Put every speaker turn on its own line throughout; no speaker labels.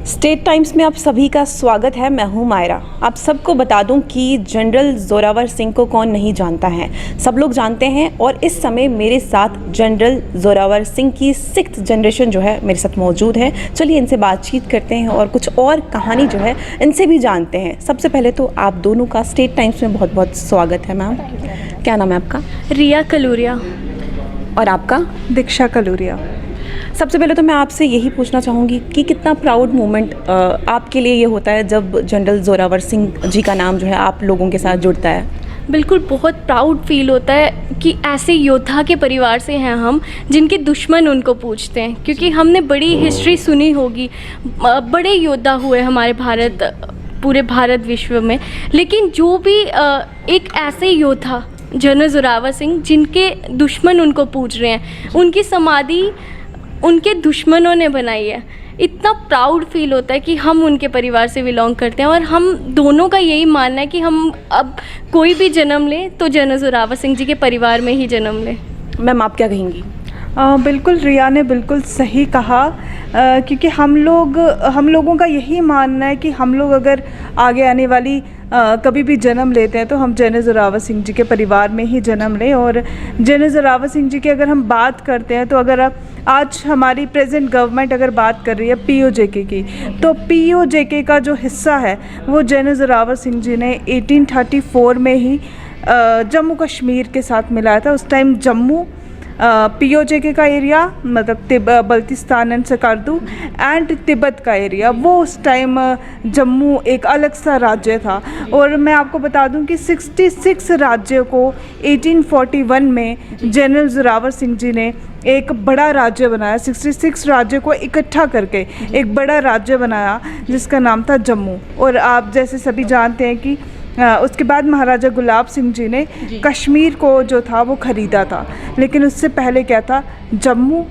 State times में आप सभी का स्वागत है। मैं हूं मायरा। आप सबको बता दूं कि जनरल जोरावर सिंह को कौन नहीं जानता है, सब लोग जानते हैं। और इस समय मेरे साथ जनरल जोरावर सिंह की 6th जनरेशन जो है मेरे साथ मौजूद है। चलिए इनसे बातचीत करते हैं और कुछ और कहानी जो है इनसे भी जानते हैं। सबसे पहले तो आप दोनों का स्टेट टाइम्स में बहुत बहुत स्वागत है। मैम, क्या नाम है आपका?
रिया कलूरिया।
और आपका?
दीक्षा कलूरिया।
सबसे पहले तो मैं आपसे यही पूछना चाहूँगी कि कितना प्राउड मोमेंट आपके लिए ये होता है जब जनरल जोरावर सिंह जी का नाम जो है आप लोगों के साथ जुड़ता है?
बिल्कुल, बहुत प्राउड फील होता है कि ऐसे योद्धा के परिवार से हैं हम जिनके दुश्मन उनको पूछते हैं, क्योंकि हमने बड़ी हिस्ट्री सुनी होगी, बड़े योद्धा हुए हमारे पूरे भारत विश्व में, लेकिन जो भी एक ऐसे योद्धा जनरल जोरावर सिंह जिनके दुश्मन उनको पूछ रहे हैं, उनकी समाधि उनके दुश्मनों ने बनाई है। इतना प्राउड फील होता है कि हम उनके परिवार से बिलोंग करते हैं। और हम दोनों का यही मानना है कि हम अब कोई भी जन्म लें तो जनरल जोरावर सिंह जी के परिवार में ही जन्म लें।
मैम, आप क्या कहेंगी?
बिल्कुल, रिया ने बिल्कुल सही कहा, क्योंकि हम लोगों का यही मानना है कि हम लोग अगर आगे आने वाली कभी भी जन्म लेते हैं तो हम जनरल जोरावर सिंह जी के परिवार में ही जन्म लें। और जनरल जोरावर सिंह जी की अगर हम बात करते हैं तो अगर आज हमारी प्रेजेंट गवर्नमेंट अगर बात कर रही है पीओजेके की, तो पीओजेके का जो हिस्सा है वो जनरल जोरावर सिंह जी ने 1834 में ही जम्मू कश्मीर के साथ मिलाया था। उस टाइम जम्मू पीओजेके का एरिया, मतलब बल्तिस्तान एंड सकर्दू एंड तिब्बत का एरिया, वो उस टाइम जम्मू एक अलग सा राज्य था। और मैं आपको बता दूं कि 66 राज्यों को 1841 में जनरल जोरावर सिंह जी ने एक बड़ा राज्य बनाया। 66 राज्यों को इकट्ठा करके एक बड़ा राज्य बनाया जिसका नाम था जम्मू। और आप जैसे सभी जानते हैं कि उसके बाद महाराजा गुलाब सिंह जी ने कश्मीर को जो था वो ख़रीदा था, लेकिन उससे पहले क्या था, जम्मू,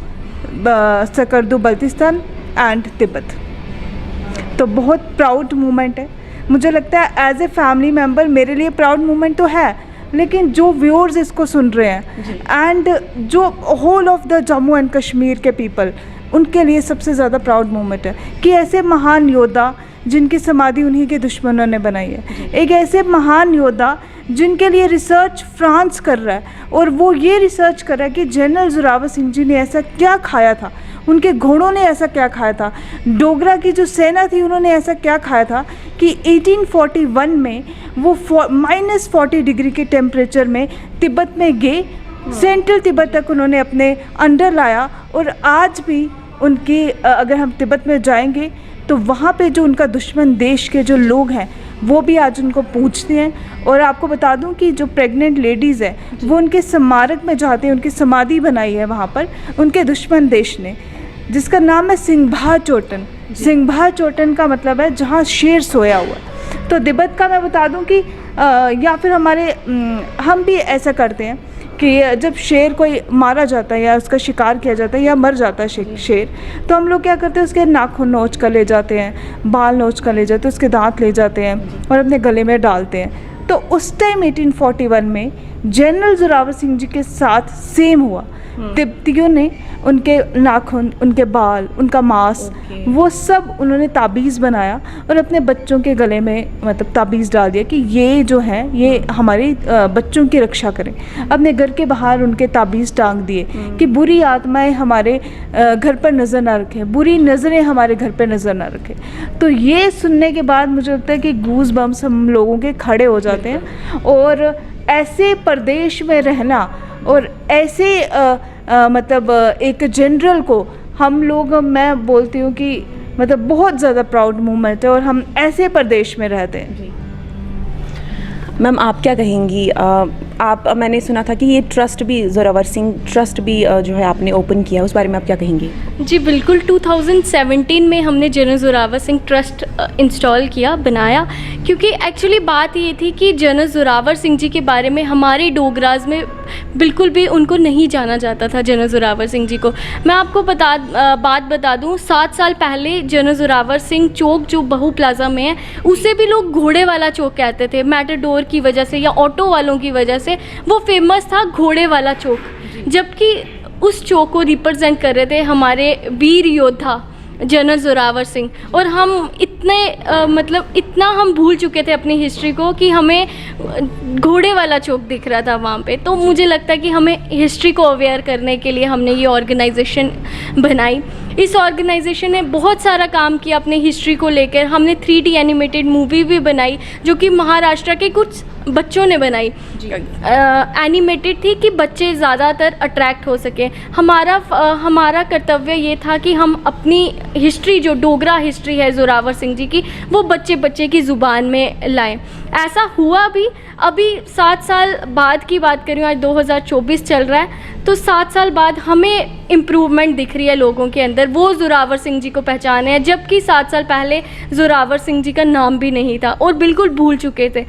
सकर्दू, बल्तिस्तान एंड तिब्बत। तो बहुत प्राउड मोमेंट है। मुझे लगता है एज ए फैमिली मेम्बर मेरे लिए प्राउड मोमेंट तो है, लेकिन जो व्यूअर्स इसको सुन रहे हैं एंड जो whole of the Jammu and Kashmir के पीपल, उनके लिए सबसे ज़्यादा प्राउड मोमेंट है कि ऐसे महान योद्धा जिनकी समाधि उन्हीं के दुश्मनों ने बनाई है, एक ऐसे महान योद्धा जिनके लिए रिसर्च फ्रांस कर रहा है और वो ये रिसर्च कर रहा है कि जनरल जोरावर सिंह जी ने ऐसा क्या खाया था, उनके घोड़ों ने ऐसा क्या खाया था, डोगरा की जो सेना थी उन्होंने ऐसा क्या खाया था कि 1841 में वो -40 डिग्री के टेम्परेचर में तिब्बत में गए, सेंट्रल तिब्बत तक उन्होंने अपने अंडर लाया। और आज भी उनकी अगर हम तिब्बत में जाएंगे तो वहाँ पे जो उनका दुश्मन देश के जो लोग हैं वो भी आज उनको पूछते हैं। और आपको बता दूं कि जो प्रेग्नेंट लेडीज़ हैं वो उनके स्मारक में जाते हैं, उनकी समाधि बनाई है वहाँ पर उनके दुश्मन देश ने, जिसका नाम है सिंघभा चोटन। सिंघभा चोटन का मतलब है जहाँ शेर सोया हुआ। तो तिब्बत का मैं बता दूं कि या फिर हम भी ऐसा करते हैं कि जब शेर कोई मारा जाता है या उसका शिकार किया जाता है या मर जाता है शेर, तो हम लोग क्या करते हैं, उसके नाखून नोच कर ले जाते हैं, बाल नोच कर ले जाते हैं, उसके दांत ले जाते हैं और अपने गले में डालते हैं। तो उस टाइम 1841 में जनरल जोरावर सिंह जी के साथ सेम हुआ। तिब्बतियों ने उनके नाखून, उनके बाल, उनका मांस, वो सब उन्होंने ताबीज़ बनाया और अपने बच्चों के गले में मतलब ताबीज़ डाल दिया कि ये जो है ये हमारे बच्चों की रक्षा करें। अपने घर के बाहर उनके ताबीज़ टांग दिए कि बुरी आत्माएं हमारे घर पर नज़र ना रखें, बुरी नज़रें हमारे घर पर नज़र ना रखें। तो ये सुनने के बाद मुझे लगता है कि गूज़ बम्स हम लोगों के खड़े हो जाते हैं। और ऐसे प्रदेश में रहना और ऐसे मतलब एक जनरल को हम लोग, मैं बोलती हूँ कि मतलब बहुत ज़्यादा प्राउड मोमेंट है और हम ऐसे प्रदेश में रहते हैं।
मैम, आप क्या कहेंगी? मैंने सुना था कि ये ट्रस्ट भी, जोरावर सिंह ट्रस्ट भी जो है आपने ओपन किया, उस बारे में आप क्या कहेंगी?
जी बिल्कुल, 2017 में हमने general Zorawar Singh trust install किया, बनाया, क्योंकि एक्चुअली बात ये थी कि जनरल जोरावर सिंह जी के बारे में हमारे डोगराज में बिल्कुल भी उनको नहीं जाना जाता था। जनरल जोरावर सिंह जी को मैं आपको बात बता दूं, 7 साल पहले जनरल जोरावर सिंह चौक जो बहू प्लाजा में है, उसे भी लोग घोड़े वाला चौक कहते थे, मैटाडोर की वजह से या ऑटो वालों की वजह से वो फेमस था घोड़े वाला चौक। जबकि उस चौक को रिप्रेजेंट कर रहे थे हमारे वीर योद्धा जनरल जोरावर सिंह, और हम इतने मतलब इतना हम भूल चुके थे अपनी हिस्ट्री को कि हमें घोड़े वाला चौक दिख रहा था वहाँ पे। तो मुझे लगता है कि हमें हिस्ट्री को अवेयर करने के लिए हमने ये ऑर्गेनाइजेशन बनाई। इस ऑर्गेनाइजेशन ने बहुत सारा काम किया अपने हिस्ट्री को लेकर। हमने 3D एनिमेटेड मूवी भी बनाई जो कि महाराष्ट्र के कुछ बच्चों ने बनाई, एनिमेटेड थी कि बच्चे ज़्यादातर अट्रैक्ट हो सके। हमारा कर्तव्य ये था कि हम अपनी हिस्ट्री, जो डोगरा हिस्ट्री है जोरावर सिंह जी की, वो बच्चे बच्चे की ज़ुबान में लाएं। ऐसा हुआ भी। अभी 7 साल बाद की बात करूँ, आज 2024 चल रहा है, तो 7 साल बाद हमें इम्प्रूवमेंट दिख रही है लोगों के अंदर, वो जोरावर सिंह जी को पहचाने हैं, जबकि 7 साल पहले जोरावर सिंह जी का नाम भी नहीं था और बिल्कुल भूल चुके थे।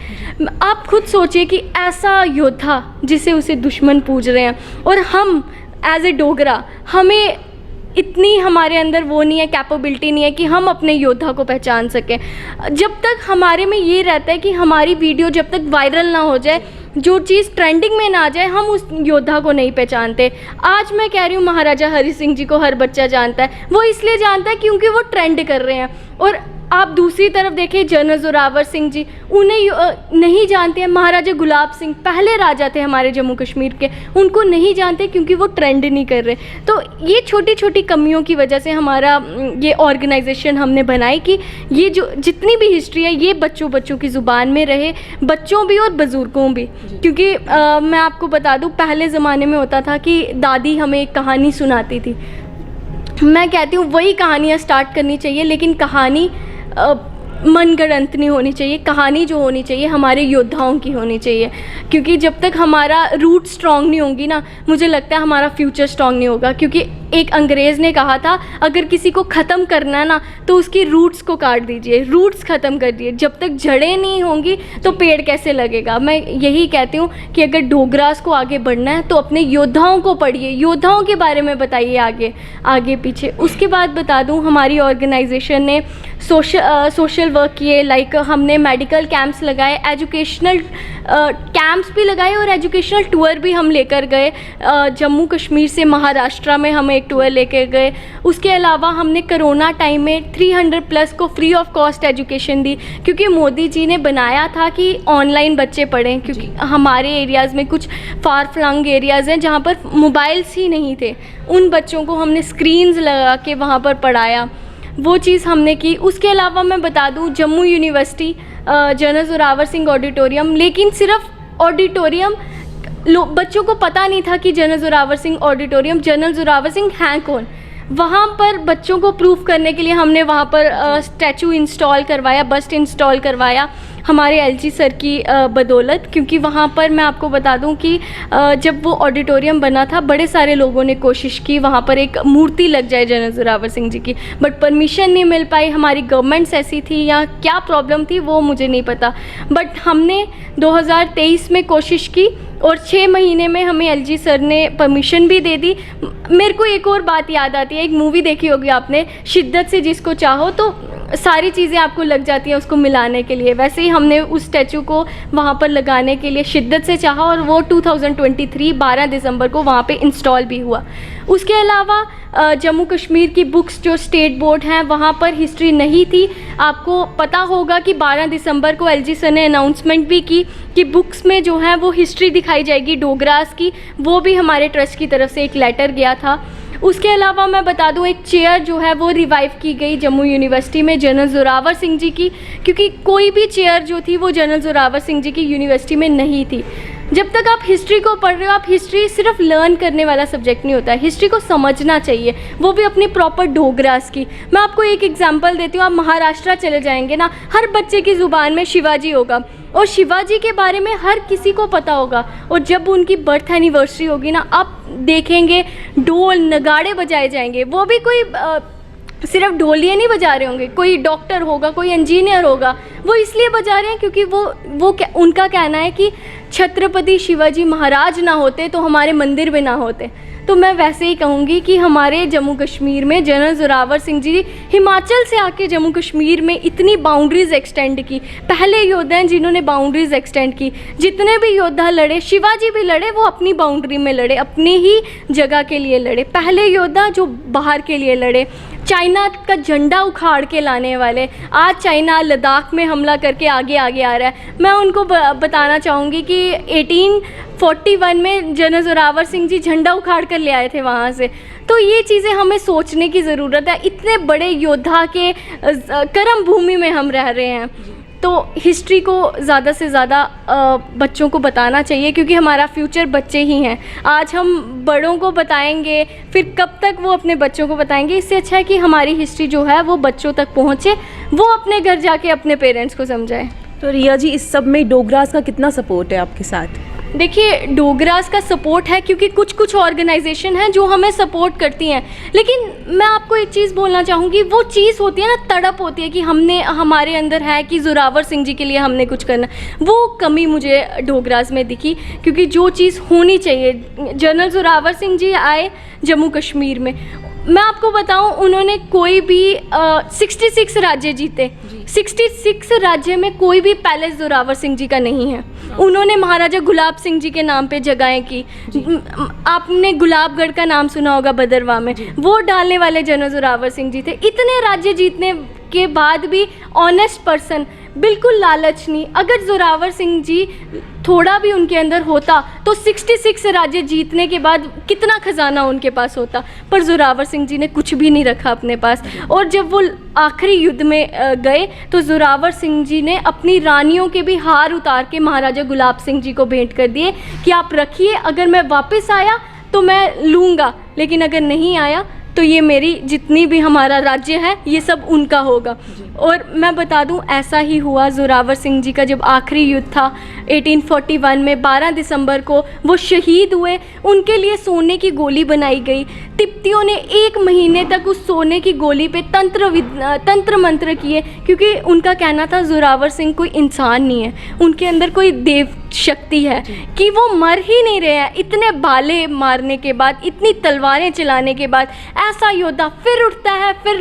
आप खुद सोचिए कि ऐसा योद्धा जिसे उसे दुश्मन पूज रहे हैं, और हम एज ए डोगरा, हमें इतनी हमारे अंदर वो नहीं है, कैपेबिलिटी नहीं है कि हम अपने योद्धा को पहचान सकें। जब तक हमारे में ये रहता है कि हमारी वीडियो जब तक वायरल ना हो जाए, जो चीज़ ट्रेंडिंग में ना आ जाए, हम उस योद्धा को नहीं पहचानते। आज मैं कह रही हूँ महाराजा हरि सिंह जी को हर बच्चा जानता है, वो इसलिए जानता है क्योंकि वो ट्रेंड कर रहे हैं। और आप दूसरी तरफ देखें जनरल जोरावर सिंह जी, उन्हें नहीं जानते हैं। महाराजा गुलाब सिंह पहले राजा थे हमारे जम्मू कश्मीर के, उनको नहीं जानते क्योंकि वो ट्रेंड नहीं कर रहे। तो ये छोटी छोटी कमियों की वजह से हमारा ये ऑर्गेनाइजेशन हमने बनाई कि ये जो जितनी भी हिस्ट्री है ये बच्चों की ज़ुबान में रहे, बच्चों भी और बुज़ुर्गों भी। क्योंकि मैं आपको बता दूँ, पहले ज़माने में होता था कि दादी हमें एक कहानी सुनाती थी। मैं कहती हूँ वही कहानियाँ स्टार्ट करनी चाहिए, लेकिन कहानी मनगढ़ंत नहीं होनी चाहिए। कहानी जो होनी चाहिए हमारे योद्धाओं की होनी चाहिए, क्योंकि जब तक हमारा रूट स्ट्रॉन्ग नहीं होंगी ना, मुझे लगता है हमारा फ्यूचर स्ट्रॉन्ग नहीं होगा। क्योंकि एक अंग्रेज़ ने कहा था, अगर किसी को ख़त्म करना है ना तो उसकी रूट्स को काट दीजिए, रूट्स ख़त्म कर दिए। जब तक जड़ें नहीं होंगी तो पेड़ कैसे लगेगा। मैं यही कहती हूँ कि अगर डोगरास को आगे बढ़ना है तो अपने योद्धाओं को पढ़िए, योद्धाओं के बारे में बताइए आगे पीछे। उसके बाद बता दूँ, हमारी ऑर्गेनाइजेशन ने सोशल वर्क किए, लाइक हमने मेडिकल कैंप्स लगाए, एजुकेशनल कैंप्स भी लगाए और एजुकेशनल टूर भी हम लेकर गए। जम्मू कश्मीर से महाराष्ट्र में हम एक टूर लेकर गए। उसके अलावा हमने कोरोना टाइम में 300+ को फ्री ऑफ कॉस्ट एजुकेशन दी, क्योंकि मोदी जी ने बनाया था कि ऑनलाइन बच्चे पढ़ें। क्योंकि हमारे एरियाज़ में कुछ फार फ्लंग एरियाज़ हैं जहाँ पर मोबाइल्स ही नहीं थे, उन बच्चों को हमने स्क्रीन्स लगा के वहाँ पर पढ़ाया, वो चीज़ हमने की। उसके अलावा मैं बता दूं, Jammu university general Zorawar Singh auditorium, लेकिन सिर्फ ऑडिटोरियम, बच्चों को पता नहीं था कि general Zorawar Singh auditorium, general Zorawar Singh हैं कौन। वहाँ पर बच्चों को प्रूफ करने के लिए हमने वहाँ पर स्टैचू इंस्टॉल करवाया, बस्ट इंस्टॉल करवाया हमारे एलजी सर की बदौलत। क्योंकि वहाँ पर मैं आपको बता दूँ कि जब वो ऑडिटोरियम बना था, बड़े सारे लोगों ने कोशिश की वहाँ पर एक मूर्ति लग जाए जनरल जोरावर सिंह जी की, बट परमिशन नहीं मिल पाई। हमारी गवर्नमेंट्स ऐसी थी या क्या प्रॉब्लम थी वो मुझे नहीं पता, बट हमने 2023 में कोशिश की और 6 महीने में हमें एलजी सर ने परमिशन भी दे दी। मेरे को एक और बात याद आती है, एक मूवी देखी होगी आपने, शिद्दत से जिसको चाहो, तो सारी चीज़ें आपको लग जाती हैं उसको मिलाने के लिए। वैसे ही हमने उस स्टैचू को वहाँ पर लगाने के लिए शिद्दत से चाहा और वो 2023 12 दिसंबर को वहाँ पे इंस्टॉल भी हुआ। उसके अलावा जम्मू कश्मीर की बुक्स जो स्टेट बोर्ड हैं वहाँ पर हिस्ट्री नहीं थी। आपको पता होगा कि 12 दिसंबर को एलजी सर ने अनाउंसमेंट भी की कि बुक्स में जो है वो हिस्ट्री दिखाई जाएगी डोगरास की, वो भी हमारे ट्रस्ट की तरफ से एक लेटर गया था। उसके अलावा मैं बता दूं, एक चेयर जो है वो रिवाइव की गई जम्मू यूनिवर्सिटी में जनरल जोरावर सिंह जी की, क्योंकि कोई भी चेयर जो थी वो जनरल जोरावर सिंह जी की यूनिवर्सिटी में नहीं थी। जब तक आप हिस्ट्री को पढ़ रहे हो, आप हिस्ट्री सिर्फ लर्न करने वाला सब्जेक्ट नहीं होता है, हिस्ट्री को समझना चाहिए, वो भी अपनी प्रॉपर डोगरास की। मैं आपको एक एग्जांपल देती हूँ, आप महाराष्ट्र चले जाएंगे ना, हर बच्चे की ज़ुबान में शिवाजी होगा और शिवाजी के बारे में हर किसी को पता होगा। और जब उनकी बर्थ एनिवर्सरी होगी ना, आप देखेंगे ढोल नगाड़े बजाए जाएंगे, वो भी कोई सिर्फ ढोलियाँ नहीं बजा रहे होंगे, कोई डॉक्टर होगा, कोई इंजीनियर होगा, वो इसलिए बजा रहे हैं क्योंकि उनका कहना है कि छत्रपति शिवाजी महाराज ना होते तो हमारे मंदिर भी ना होते। तो मैं वैसे ही कहूँगी कि हमारे जम्मू कश्मीर में जनरल जोरावर सिंह जी हिमाचल से आके जम्मू कश्मीर में इतनी बाउंड्रीज़ एक्सटेंड की, पहले योद्धा हैं जिन्होंने बाउंड्रीज़ एक्सटेंड की। जितने भी योद्धा लड़े, शिवाजी भी लड़े, वो अपनी बाउंड्री में लड़े, अपनी ही जगह के लिए लड़े, पहले योद्धा जो बाहर के लिए लड़े। चाइना का झंडा उखाड़ के लाने वाले, आज चाइना लद्दाख में हमला करके आगे आगे आ रहा है। मैं उनको बताना चाहूँगी कि 1841 में जनरल जोरावर सिंह जी झंडा उखाड़ कर ले आए थे वहाँ से। तो ये चीज़ें हमें सोचने की ज़रूरत है। इतने बड़े योद्धा के कर्म भूमि में हम रह रहे हैं, तो हिस्ट्री को ज़्यादा से ज़्यादा बच्चों को बताना चाहिए, क्योंकि हमारा फ्यूचर बच्चे ही हैं। आज हम बड़ों को बताएंगे, फिर कब तक वो अपने बच्चों को बताएंगे। इससे अच्छा है कि हमारी हिस्ट्री जो है वो बच्चों तक पहुँचे, वो अपने घर जाके अपने पेरेंट्स को समझाए।
तो रिया जी, इस सब में डोगरास का कितना सपोर्ट है आपके साथ?
देखिए, डोगरास का सपोर्ट है क्योंकि कुछ ऑर्गेनाइजेशन हैं जो हमें सपोर्ट करती हैं, लेकिन मैं आपको एक चीज़ बोलना चाहूँगी, वो चीज़ होती है ना, तड़प होती है कि हमारे अंदर है कि जोरावर सिंह जी के लिए हमने कुछ करना। वो कमी मुझे डोगरास में दिखी, क्योंकि जो चीज़ होनी चाहिए, जनरल जोरावर सिंह जी आए जम्मू कश्मीर में, मैं आपको बताऊं, उन्होंने कोई भी 66 राज्य जीते। 66 राज्य में कोई भी पैलेस जोरावर सिंह जी का नहीं है। उन्होंने महाराजा गुलाब सिंह जी के नाम पे जगहें की। आपने गुलाबगढ़ का नाम सुना होगा भदरवाह में, वो डालने वाले जनरल जोरावर सिंह जी थे। इतने राज्य जीतने के बाद भी ऑनेस्ट पर्सन, बिल्कुल लालच नहीं। अगर जोरावर सिंह जी थोड़ा भी उनके अंदर होता तो 66 राज्य जीतने के बाद कितना खजाना उनके पास होता, पर जोरावर सिंह जी ने कुछ भी नहीं रखा अपने पास। और जब वो आखिरी युद्ध में गए तो जोरावर सिंह जी ने अपनी रानियों के भी हार उतार के महाराजा गुलाब सिंह जी को भेंट कर दिए कि आप रखिए, अगर मैं वापस आया तो मैं लूँगा, लेकिन अगर नहीं आया तो ये मेरी जितनी भी हमारा राज्य है ये सब उनका होगा। और मैं बता दूं, ऐसा ही हुआ। जोरावर सिंह जी का जब आखिरी युद्ध था 1841 में 12 दिसंबर को वो शहीद हुए, उनके लिए सोने की गोली बनाई गई। तिब्बतियों ने 1 महीने तक उस सोने की गोली पे तंत्र मंत्र किए, क्योंकि उनका कहना था जोरावर सिंह कोई इंसान नहीं है, उनके अंदर कोई देव शक्ति है कि वो मर ही नहीं रहे हैं। इतने भाले मारने के बाद, इतनी तलवारें चलाने के बाद ऐसा योद्धा फिर उठता है, फिर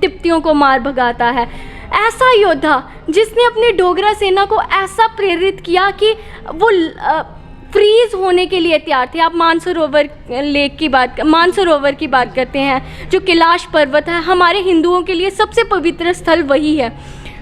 तिब्बतियों को मार भगाता है। ऐसा योद्धा जिसने अपनी डोगरा सेना को ऐसा प्रेरित किया कि वो फ्रीज होने के लिए तैयार थे। आप मानसरोवर की बात करते हैं, जो कैलाश पर्वत है, हमारे हिंदुओं के लिए सबसे पवित्र स्थल वही है।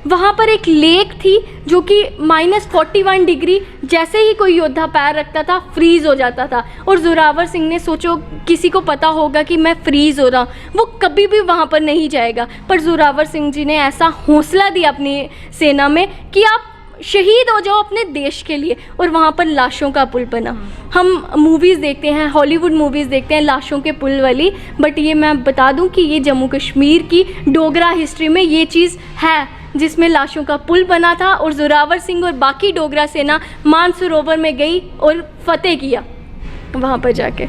वहाँ पर एक लेक थी जो कि -41 डिग्री, जैसे ही कोई योद्धा पैर रखता था फ्रीज़ हो जाता था। और जोरावर सिंह ने सोचो, किसी को पता होगा कि मैं फ्रीज़ हो रहा हूँ, वो कभी भी वहाँ पर नहीं जाएगा। पर जोरावर सिंह जी ने ऐसा हौसला दिया अपनी सेना में कि आप शहीद हो जाओ अपने देश के लिए। और वहाँ पर लाशों का पुल बना। हम मूवीज़ देखते हैं, हॉलीवुड मूवीज़ देखते हैं लाशों के पुल वाली, बट ये मैं बता दूँ कि ये जम्मू कश्मीर की डोगरा हिस्ट्री में ये चीज़ है, जिसमें लाशों का पुल बना था। और जोरावर सिंह और बाकी डोगरा सेना मानसरोवर में गई और फतेह किया वहाँ पर जाके।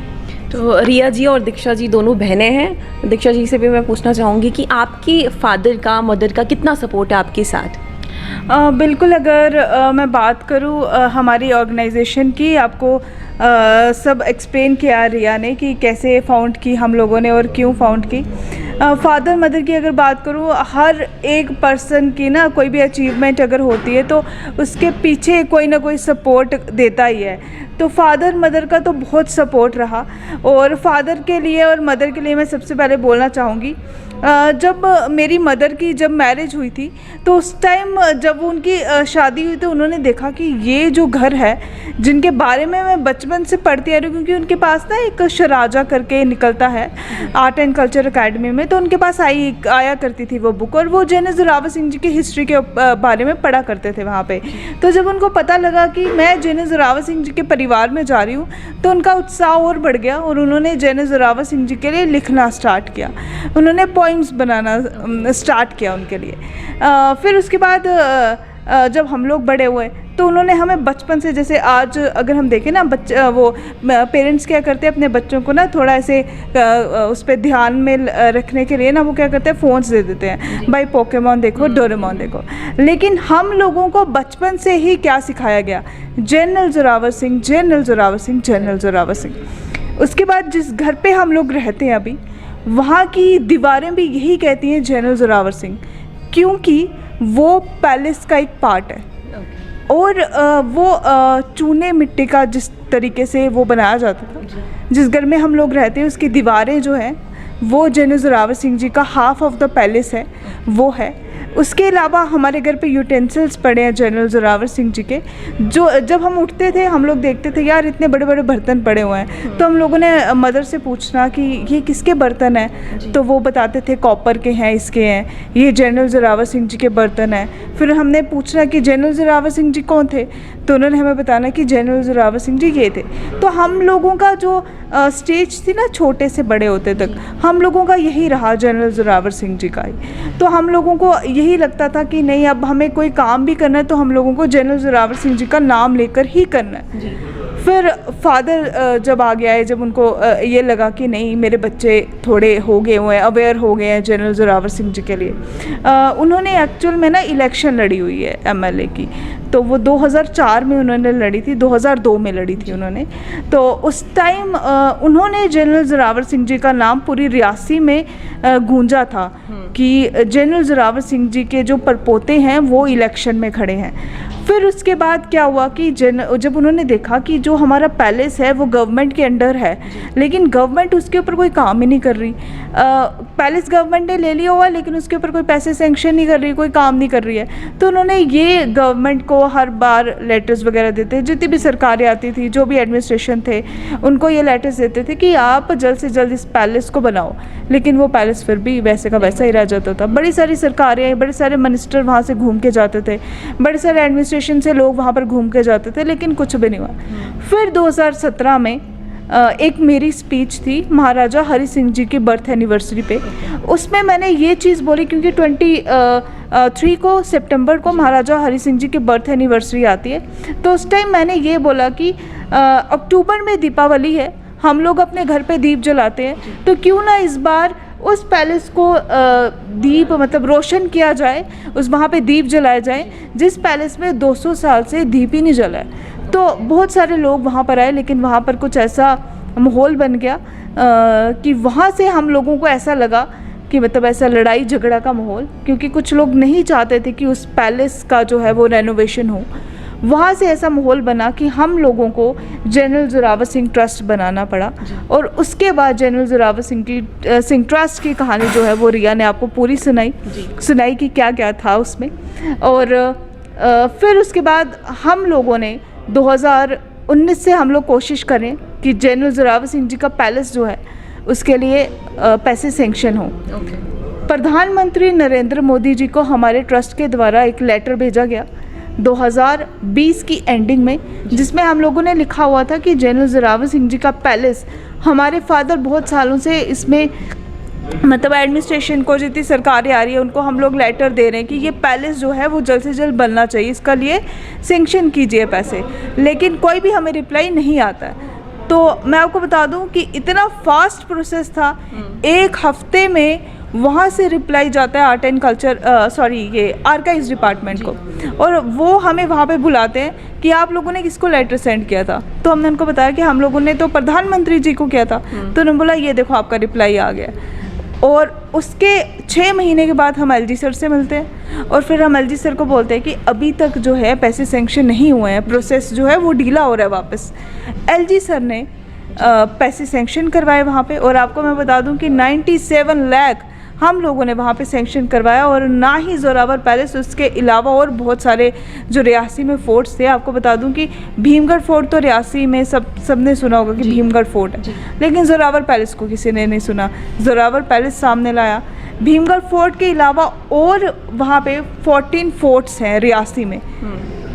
तो रिया जी और दीक्षा जी दोनों बहनें हैं। दीक्षा जी से भी मैं पूछना चाहूँगी कि आपकी फादर का, मदर का कितना सपोर्ट है आपके साथ?
बिल्कुल, अगर मैं बात करूँ हमारी ऑर्गेनाइजेशन की, आपको सब एक्सप्लेन किया रिया ने कि कैसे फाउंड की हम लोगों ने और क्यों फाउंड की। फादर मदर की अगर बात करूँ, हर एक पर्सन की ना कोई भी अचीवमेंट अगर होती है तो उसके पीछे कोई ना कोई सपोर्ट देता ही है। तो फादर मदर का तो बहुत सपोर्ट रहा। और फादर के लिए और मदर के लिए मैं सबसे पहले बोलना चाहूँगी, जब मेरी मदर की जब मैरिज हुई थी तो उस टाइम जब उनकी शादी हुई तो उन्होंने देखा कि ये जो घर है, जिनके बारे में मैं बचपन से पढ़ती आ रही हूँ, क्योंकि उनके पास ना एक शराजा करके निकलता है आर्ट एंड कल्चर अकेडमी में, तो उनके पास आया करती थी वो बुक, और वो जनरल जोरावर सिंह जी की हिस्ट्री के बारे में पढ़ा करते थे वहाँ पे। तो जब उनको पता लगा कि मैं जनरल जोरावर सिंह जी के परिवार में जा रही हूँ तो उनका उत्साह और बढ़ गया और उन्होंने जनरल जोरावर सिंह जी के लिए लिखना स्टार्ट किया। उन्होंने पोइम्स बनाना स्टार्ट किया उनके लिए। फिर उसके बाद जब हम लोग बड़े हुए तो उन्होंने हमें बचपन से, जैसे आज अगर हम देखें ना, वो पेरेंट्स क्या करते हैं अपने बच्चों को ना थोड़ा ऐसे उस पर ध्यान में रखने के लिए ना, वो क्या करते हैं, फ़ोन्स दे देते हैं, भाई पोकेमॉन देखो, डोरेमॉन देखो। लेकिन हम लोगों को बचपन से ही क्या सिखाया गया, general Zorawar Singh, general Zorawar Singh, general Zorawar Singh. उसके बाद जिस घर पे हम लोग रहते हैं अभी, वहाँ की दीवारें भी यही कहती हैं जनरल जोरावर सिंह, क्योंकि वो पैलेस का एक पार्ट है। और वो चूने मिट्टी का जिस तरीके से वो बनाया जाता था, जिस घर में हम लोग रहते हैं उसकी दीवारें जो हैं वो जनरल जोरावर सिंह जी का हाफ ऑफ द पैलेस है, वो है। उसके अलावा हमारे घर पे यूटेंसिल्स पड़े हैं जनरल जोरावर सिंह जी के, जो जब हम उठते थे हम लोग देखते थे यार इतने बड़े बड़े बर्तन पड़े हुए हैं, तो हम लोगों ने मदर से पूछना कि ये किसके बर्तन हैं, तो वो बताते थे कॉपर के हैं, इसके हैं, ये जनरल जोरावर सिंह जी के बर्तन हैं। फिर हमने पूछना कि जनरल जोरावर सिंह जी कौन थे, तो उन्होंने हमें बताना कि जनरल जोरावर सिंह जी ये थे। तो हम लोगों का जो स्टेज थी ना, छोटे से बड़े होते तक हम लोगों का यही रहा, जनरल जोरावर सिंह जी का ही। तो हम लोगों को यही लगता था कि नहीं, अब हमें कोई काम भी करना है तो हम लोगों को जनरल जोरावर सिंह जी का नाम लेकर ही करना है। फिर फादर जब आगे आए, जब उनको ये लगा कि नहीं मेरे बच्चे थोड़े हो गए हुए हैं, अवेयर हो गए हैं जनरल जोरावर सिंह जी के लिए, उन्होंने एक्चुअल में ना इलेक्शन लड़ी हुई है एमएलए की। तो वो 2004 में उन्होंने लड़ी थी, 2002 में लड़ी थी उन्होंने। तो उस टाइम उन्होंने जनरल जोरावर सिंह जी का नाम पूरी रियासी में गूंजा था कि जनरल जोरावर सिंह जी के जो परपोते हैं वो इलेक्शन में खड़े हैं। फिर उसके बाद क्या हुआ कि जब उन्होंने देखा कि जो हमारा पैलेस है वो गवर्नमेंट के अंडर है, लेकिन गवर्नमेंट उसके ऊपर कोई काम ही नहीं कर रही। पैलेस गवर्नमेंट ने ले लिया हुआ लेकिन उसके ऊपर कोई पैसे सेंक्शन नहीं कर रही, कोई काम नहीं कर रही है। तो उन्होंने ये गवर्नमेंट को हर बार लेटर्स वगैरह देते, जितनी भी सरकारें आती थी, जो भी एडमिनिस्ट्रेशन थे, उनको ये लेटर्स देते थे कि आप जल्द से जल्द इस पैलेस को बनाओ, लेकिन वो पैलेस फिर भी वैसे का वैसा ही रह जाता था। बड़ी सारी सरकारें, बड़े सारे मिनिस्टर वहाँ से घूम के जाते थे, बड़े सारे एडमिनिस्ट्रेशन से लोग वहाँ पर घूम के जाते थे, लेकिन कुछ भी नहीं हुआ। फिर 2017 में एक मेरी स्पीच थी महाराजा हरि सिंह जी की बर्थ एनिवर्सरी पे। उसमें मैंने ये चीज़ बोली, क्योंकि 23 को सितंबर को महाराजा हरि सिंह जी की बर्थ एनिवर्सरी आती है, तो उस टाइम मैंने ये बोला कि अक्टूबर में दीपावली है, हम लोग अपने घर पे दीप जलाते हैं, तो क्यों ना इस बार उस पैलेस को दीप मतलब रोशन किया जाए, उस वहाँ पे दीप जलाए जाए जिस पैलेस में 200 साल से दीप ही नहीं जला है। तो बहुत सारे लोग वहाँ पर आए, लेकिन वहाँ पर कुछ ऐसा माहौल बन गया कि वहाँ से हम लोगों को ऐसा लगा कि मतलब ऐसा लड़ाई झगड़ा का माहौल, क्योंकि कुछ लोग नहीं चाहते थे कि उस पैलेस का जो है वो रेनोवेशन हो। वहाँ से ऐसा माहौल बना कि हम लोगों को जनरल जोरावर सिंह ट्रस्ट बनाना पड़ा, और उसके बाद जनरल जोरावर सिंह ट्रस्ट की कहानी जो है वो रिया ने आपको पूरी सुनाई कि क्या क्या था उसमें। और फिर उसके बाद हम लोगों ने 2019 से हम लोग कोशिश करें कि जनरल जोरावर सिंह जी का पैलेस जो है उसके लिए पैसे सेंक्शन हो। प्रधानमंत्री नरेंद्र मोदी जी को हमारे ट्रस्ट के द्वारा एक लेटर भेजा गया 2020 की एंडिंग में, जिसमें हम लोगों ने लिखा हुआ था कि जनरल जोरावर सिंह जी का पैलेस, हमारे फादर बहुत सालों से इसमें मतलब एडमिनिस्ट्रेशन को, जितनी सरकारें आ रही है उनको हम लोग लेटर दे रहे हैं कि ये पैलेस जो है वो जल्द से जल्द बनना चाहिए, इसका लिए सेंक्शन कीजिए पैसे, लेकिन कोई भी हमें रिप्लाई नहीं आता है। तो मैं आपको बता दूं कि इतना फास्ट प्रोसेस था, एक हफ्ते में वहाँ से रिप्लाई जाता है आर्ट एंड कल्चर ये आर्काइव्स डिपार्टमेंट को, और वो हमें वहाँ पे बुलाते हैं कि आप लोगों ने किसको लेटर सेंड किया था। तो हमने उनको बताया कि हम लोगों ने तो प्रधानमंत्री जी को किया था। तो उन्होंने बोला ये देखो आपका रिप्लाई आ गया। और उसके 6 महीने के बाद हम एलजी सर से मिलते हैं, और फिर हम एलजी सर को बोलते हैं कि अभी तक जो है पैसे सेंक्शन नहीं हुए हैं, प्रोसेस जो है वो ढीला हो रहा है वापस। एलजी सर ने पैसे सेंक्शन करवाए वहाँ पे, और आपको मैं बता दूँ कि 97 लाख हम लोगों ने वहाँ पे सेंक्शन करवाया। और ना ही जोरावर पैलेस, उसके अलावा और बहुत सारे जो रियासी में फोर्ट्स थे, आपको बता दूं कि भीमगढ़ फोर्ट तो रियासी में सबने सुना होगा कि भीमगढ़ फोर्ट है, लेकिन जोरावर पैलेस को किसी ने नहीं सुना। जोरावर पैलेस सामने लाया। भीमगढ़ फोर्ट के अलावा और वहाँ पे 14 फोर्ट्स हैं रियासी में,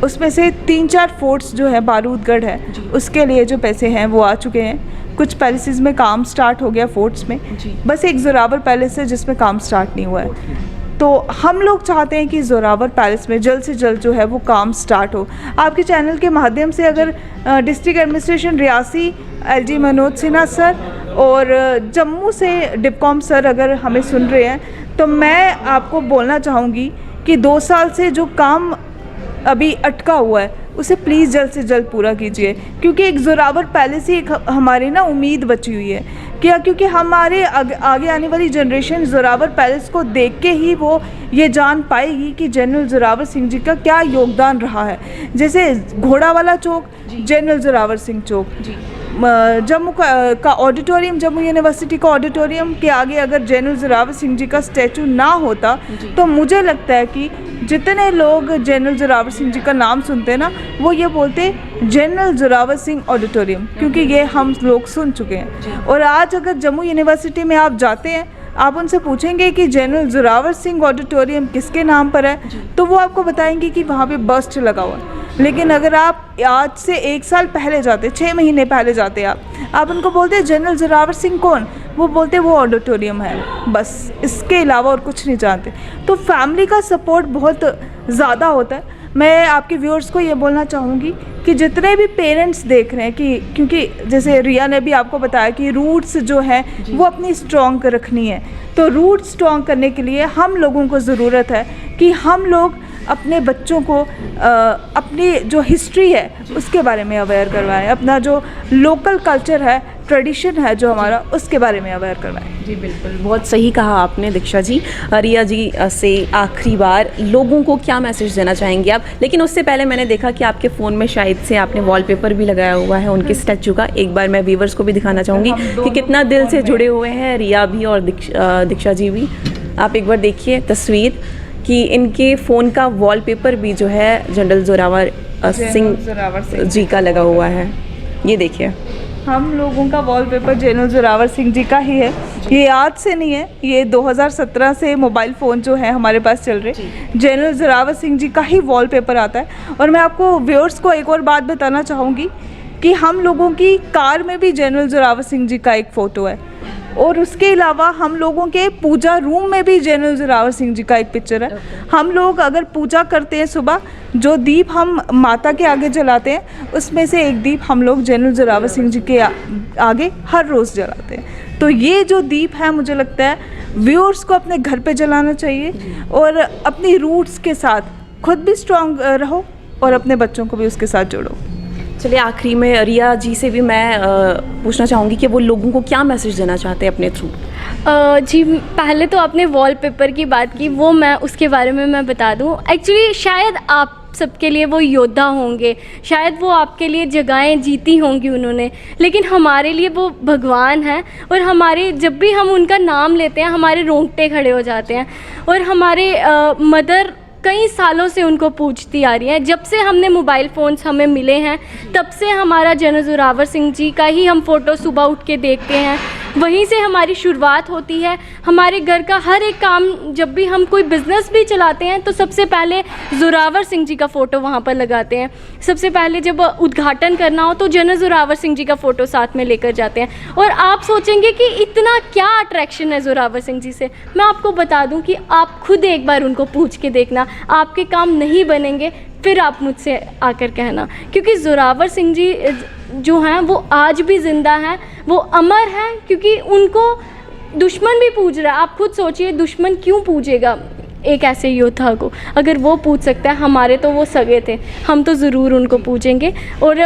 उसमें से 3-4 फोर्ट्स जो है बारूदगढ़ है, उसके लिए जो पैसे हैं वो आ चुके हैं। कुछ पैलेसेस में काम स्टार्ट हो गया फोर्ट्स में, बस एक जोरावर पैलेस है जिसमें काम स्टार्ट नहीं हुआ है। तो हम लोग चाहते हैं कि जोरावर पैलेस में जल्द से जल्द जो है वो काम स्टार्ट हो। आपके चैनल के माध्यम से अगर district administration Reasi LG Manoj Sinha sir और जम्मू से डिपकॉम सर अगर हमें सुन रहे हैं, तो मैं आपको बोलना चाहूँगी कि 2 साल से जो काम अभी अटका हुआ है उसे प्लीज़ जल्द से जल्द पूरा कीजिए, क्योंकि एक जोरावर पैलेस ही एक हमारी ना उम्मीद बची हुई है। क्या? क्योंकि हमारे आगे आने वाली जनरेशन जोरावर पैलेस को देख के ही वो ये जान पाएगी कि जनरल जोरावर सिंह जी का क्या योगदान रहा है। जैसे घोड़ा वाला चौक जनरल जोरावर सिंह चौक, जम्मू का ऑडिटोरियम, जम्मू यूनिवर्सिटी का ऑडिटोरियम के आगे अगर जनरल जोरावर सिंह जी का स्टैचू ना होता तो मुझे लगता है कि जितने लोग जनरल जोरावर सिंह जी का नाम सुनते हैं ना, वो ये बोलते जनरल जोरावर सिंह ऑडिटोरियम, क्योंकि ये हम लोग सुन चुके हैं। और आज अगर जम्मू यूनिवर्सिटी में आप जाते हैं, आप उनसे पूछेंगे कि जनरल जोरावर सिंह ऑडिटोरियम किसके नाम पर है, तो वो आपको बताएंगे कि वहाँ पे बस्ट लगा हुआ है। लेकिन अगर आप आज से 1 साल पहले जाते, 6 महीने पहले जाते, आप उनको बोलते जनरल जोरावर सिंह कौन, वो बोलते वो ऑडिटोरियम है, बस इसके अलावा और कुछ नहीं जानते। तो फैमिली का सपोर्ट बहुत ज़्यादा होता है। मैं आपके व्यूअर्स को ये बोलना चाहूँगी कि जितने भी पेरेंट्स देख रहे हैं कि क्योंकि जैसे रिया ने भी आपको बताया कि रूट्स जो हैं वो अपनी स्ट्रॉन्ग रखनी है, तो रूट स्ट्रॉन्ग करने के लिए हम लोगों को ज़रूरत है कि हम लोग अपने बच्चों को अपनी जो हिस्ट्री है उसके बारे में अवेयर करवाएं, अपना जो लोकल कल्चर है, ट्रेडिशन है जो हमारा, उसके बारे में अवेयर करवाएं।
जी बिल्कुल, बहुत सही कहा आपने दीक्षा जी। रिया जी से आखिरी बार लोगों को क्या मैसेज देना चाहेंगे आप? लेकिन उससे पहले मैंने देखा कि आपके फ़ोन में शायद से आपने वॉलपेपर भी लगाया हुआ है उनके स्टैचू का। एक बार मैं व्यूवर्स को भी दिखाना चाहूँगी कि कितना दिल से जुड़े हुए हैं रिया भी और दीक्षा जी भी। आप एक बार देखिए तस्वीर कि इनके फ़ोन का वॉलपेपर भी जो है जनरल जोरावर सिंह जी का लगा हुआ है। ये देखिए,
हम लोगों का वॉलपेपर जनरल जोरावर सिंह जी का ही है। ये आज से नहीं है, ये 2017 से मोबाइल फ़ोन जो है हमारे पास चल रहे, जनरल जोरावर सिंह जी का ही वॉलपेपर आता है। और मैं आपको व्यूअर्स को एक और बात बताना चाहूँगी कि हम लोगों की कार में भी जनरल जोरावर सिंह जी का एक फ़ोटो है, और उसके अलावा हम लोगों के पूजा रूम में भी जनरल जोरावर सिंह जी का एक पिक्चर है। हम लोग अगर पूजा करते हैं सुबह, जो दीप हम माता के आगे जलाते हैं, उसमें से एक दीप हम लोग जनरल जोरावर सिंह जी के आगे हर रोज़ जलाते हैं। तो ये जो दीप है, मुझे लगता है व्यूअर्स को अपने घर पे जलाना चाहिए और अपनी रूट्स के साथ खुद भी स्ट्रॉन्ग रहो और अपने बच्चों को भी उसके साथ जोड़ो।
चलिए, आखिरी में रिया जी से भी मैं पूछना चाहूँगी कि वो लोगों को क्या मैसेज देना चाहते हैं अपने थ्रू।
जी, पहले तो आपने वॉलपेपर की बात की, वो मैं उसके बारे में मैं बता दूं। एक्चुअली शायद आप सबके लिए वो योद्धा होंगे, शायद वो आपके लिए जगहें जीती होंगी उन्होंने, लेकिन हमारे लिए वो भगवान हैं। और हमारे जब भी हम उनका नाम लेते हैं, हमारे रोंगटे खड़े हो जाते हैं। और हमारे मदर कई सालों से उनको पूछती आ रही है। जब से हमने मोबाइल फ़ोन्स हमें मिले हैं, तब से हमारा जनरल जोरावर सिंह जी का ही हम फ़ोटो सुबह उठ के देखते हैं, वहीं से हमारी शुरुआत होती है। हमारे घर का हर एक काम, जब भी हम कोई बिज़नेस भी चलाते हैं तो सबसे पहले जोरावर सिंह जी का फ़ोटो वहाँ पर लगाते हैं। सबसे पहले जब उद्घाटन करना हो तो जनरल जोरावर सिंह जी का फ़ोटो साथ में लेकर जाते हैं। और आप सोचेंगे कि इतना क्या अट्रैक्शन है जोरावर सिंह जी से। मैं आपको बता दूं कि आप खुद एक बार उनको पूछ के देखना, आपके काम नहीं बनेंगे फिर आप मुझसे आकर कहना, क्योंकि जोरावर सिंह जी जो हैं वो आज भी ज़िंदा हैं, वो अमर हैं, क्योंकि उनको दुश्मन भी पूज रहा है। आप खुद सोचिए, दुश्मन क्यों पूजेगा एक ऐसे योद्धा को? अगर वो पूछ सकता है, हमारे तो वो सगे थे, हम तो ज़रूर उनको पूजेंगे। और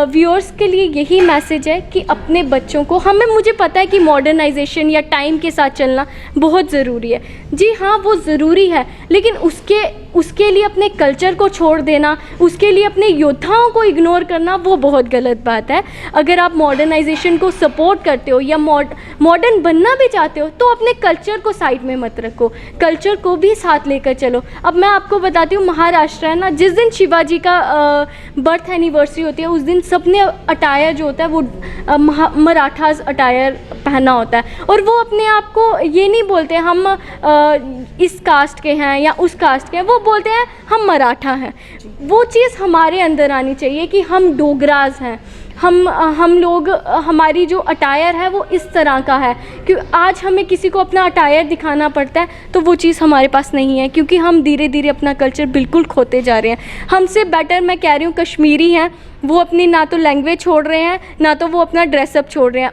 व्यूअर्स के लिए यही मैसेज है कि अपने बच्चों को, मुझे पता है कि मॉडर्नाइजेशन या टाइम के साथ चलना बहुत ज़रूरी है, जी हाँ वो ज़रूरी है, लेकिन उसके लिए अपने कल्चर को छोड़ देना, उसके लिए अपने योद्धाओं को इग्नोर करना, वो बहुत गलत बात है। अगर आप मॉडर्नाइजेशन को सपोर्ट करते हो या मॉडर्न बनना भी चाहते हो तो अपने कल्चर को साइड में मत रखो, कल्चर को भी साथ लेकर चलो। अब मैं आपको बताती हूँ, महाराष्ट्र है ना, जिस दिन शिवाजी का बर्थ एनिवर्सरी होती है, उस दिन सबने अटायर जो होता है वो मराठास अटायर पहना होता है। और वो अपने आप को ये नहीं बोलते हम इस कास्ट के हैं या उस कास्ट के हैं, वो बोलते हैं हम मराठा हैं। वो चीज़ हमारे अंदर आनी चाहिए कि हम डोगराज हैं, हम लोग, हमारी जो अटायर है वो इस तरह का है। क्योंकि आज हमें किसी को अपना अटायर दिखाना पड़ता है तो वो चीज़ हमारे पास नहीं है, क्योंकि हम धीरे धीरे अपना कल्चर बिल्कुल खोते जा रहे हैं। हमसे बेटर मैं कह रही हूँ कश्मीरी हैं, वो अपनी ना तो लैंग्वेज छोड़ रहे हैं, ना तो वो अपना ड्रेसअप छोड़ रहे हैं।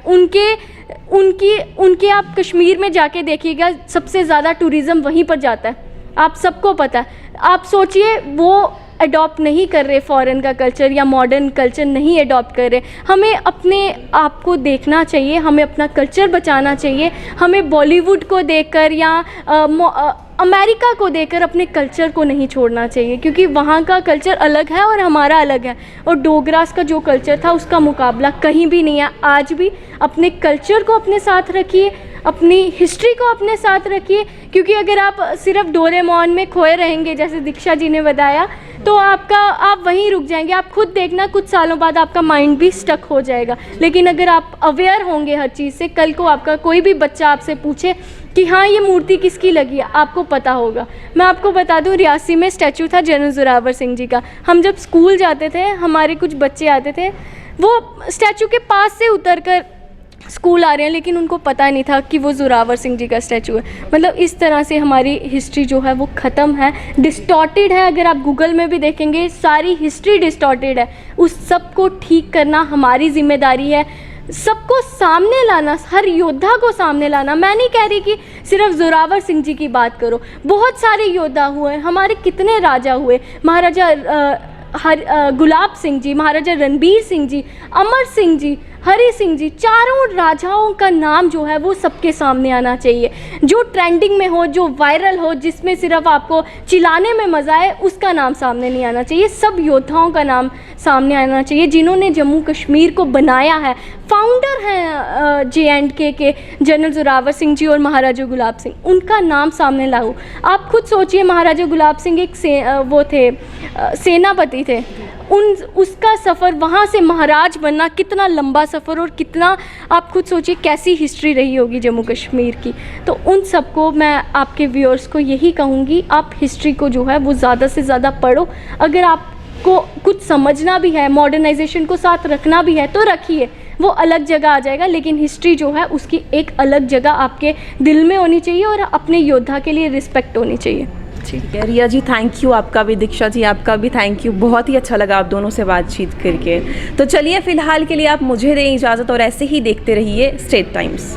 उनके आप कश्मीर में जाके देखिएगा, सबसे ज़्यादा टूरिज़्म वहीं पर जाता है, आप सबको पता है। आप सोचिए, वो अडॉप्ट नहीं कर रहे फॉरेन का कल्चर या मॉडर्न कल्चर नहीं अडॉप्ट कर रहे। हमें अपने आप को देखना चाहिए, हमें अपना कल्चर बचाना चाहिए। हमें बॉलीवुड को देखकर या अमेरिका को देखकर अपने कल्चर को नहीं छोड़ना चाहिए, क्योंकि वहाँ का कल्चर अलग है और हमारा अलग है, और डोगरास का जो कल्चर था उसका मुकाबला कहीं भी नहीं है। आज भी अपने कल्चर को अपने साथ रखिए, अपनी हिस्ट्री को अपने साथ रखिए, क्योंकि अगर आप सिर्फ डोरेमोन में खोए रहेंगे, जैसे दीक्षा जी ने बताया, तो आप वहीं रुक जाएंगे। आप खुद देखना, कुछ सालों बाद आपका माइंड भी स्टक हो जाएगा। लेकिन अगर आप अवेयर होंगे हर चीज़ से, कल को आपका कोई भी बच्चा आपसे पूछे कि हाँ ये मूर्ति किसकी लगी है, आपको पता होगा। मैं आपको बता दूं, रियासी में स्टैचू था जनरल जोरावर सिंह जी का। हम जब स्कूल जाते थे, हमारे कुछ बच्चे आते थे, वो स्टैचू के पास से उतर कर स्कूल आ रहे हैं, लेकिन उनको पता नहीं था कि वो जोरावर सिंह जी का स्टैचू है। मतलब इस तरह से हमारी हिस्ट्री जो है वो ख़त्म है, डिस्टॉर्टेड है। अगर आप गूगल में भी देखेंगे, सारी हिस्ट्री डिस्टॉर्टेड है। उस सब को ठीक करना हमारी जिम्मेदारी है, सबको सामने लाना, हर योद्धा को सामने लाना। मैं नहीं कह रही कि सिर्फ जोरावर सिंह जी की बात करो, बहुत सारे योद्धा हुए, हमारे कितने राजा हुए, महाराजा गुलाब सिंह जी, महाराजा रणबीर सिंह जी, अमर सिंह जी, हरि सिंह जी, चारों राजाओं का नाम जो है वो सबके सामने आना चाहिए। जो ट्रेंडिंग में हो, जो वायरल हो, जिसमें सिर्फ आपको चिल्लाने में मज़ा आए, उसका नाम सामने नहीं आना चाहिए। सब योद्धाओं का नाम सामने आना चाहिए जिन्होंने जम्मू कश्मीर को बनाया है। फाउंडर हैं JNK के जनरल जोरावर सिंह जी और महाराजा गुलाब सिंह, उनका नाम सामने लाओ। आप खुद सोचिए, महाराजा गुलाब सिंह एक वो थे, सेनापति थे। उसका सफ़र, वहाँ से महाराज बनना कितना लंबा सफ़र, और कितना, आप खुद सोचिए कैसी हिस्ट्री रही होगी जम्मू कश्मीर की। तो उन सबको मैं, आपके व्यूअर्स को यही कहूँगी, आप हिस्ट्री को जो है वो ज़्यादा से ज़्यादा पढ़ो। अगर आपको कुछ समझना भी है, मॉडर्नाइजेशन को साथ रखना भी है, तो रखिए, वो अलग जगह आ जाएगा। लेकिन हिस्ट्री जो है उसकी एक अलग जगह आपके दिल में होनी चाहिए, और अपने योद्धा के लिए रिस्पेक्ट होनी चाहिए।
ठीक है रिया जी, थैंक यू। आपका भी, दीक्षा जी आपका भी थैंक यू। बहुत ही अच्छा लगा आप दोनों से बातचीत करके। तो चलिए, फ़िलहाल के लिए आप मुझे दें इजाज़त, और ऐसे ही देखते रहिए स्टेट टाइम्स।